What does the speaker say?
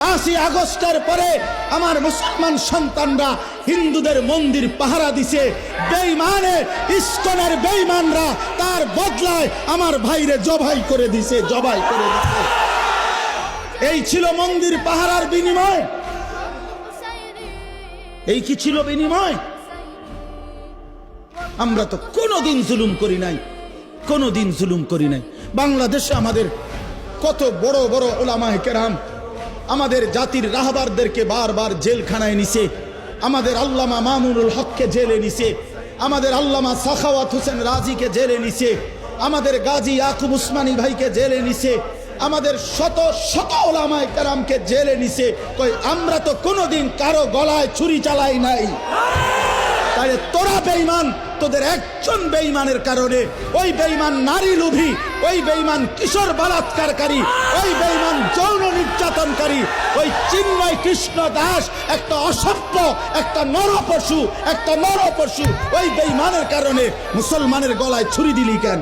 5ই আগস্টের পরে আমার মুসলমান সন্তানরা হিন্দুদের মন্দির পাহারা দিছে। বেঈমানে ইস্কনের বেঈমানরা তার বদলায় আমার ভাইরে জবাই করে দিছে। এই ছিল মন্দির পাহারার বিনিময়। এই কি ছিল বিনিময়? আমরা তো কোনোদিন জুলুম করি নাই, কোনোদিন জুলুম করি নাই। বাংলাদেশে আমাদের কত বড় বড় উলামায়ে কেরাম আমাদের জাতির রাহবারদেরকে বারবার জেলখানায় নিছে। আমাদের আল্লামা মামুনুল হককে জেলে নিছে, আমাদের আল্লামা সাখাওয়াত হোসেন রাজিকে জেলে নিছে, আমাদের গাজী ইয়াকুব উসমানী ভাইকে জেলে নিছে, আমাদের শত শত উলামায়ে কেরামকে জেলে নিছে। কই আমরা তো কোনোদিন কারো গলায় ছুরি চালাই নাই। তাহলে তোরা বেঈমান, তোদের একজন বেঈমানের কারণে ওই বেঈমান নারী লোভী, ওই বেঈমান কিশোর বলাৎকারকারী, ওই বেঈমান যৌন নির্যাতনকারী, ওই চিন্ময় কৃষ্ণ দাস একটা অসভ্য, একটা নরপশু, ওই বেঈমানের কারণে মুসলমানের গলায় ছুরি দিলি কেন?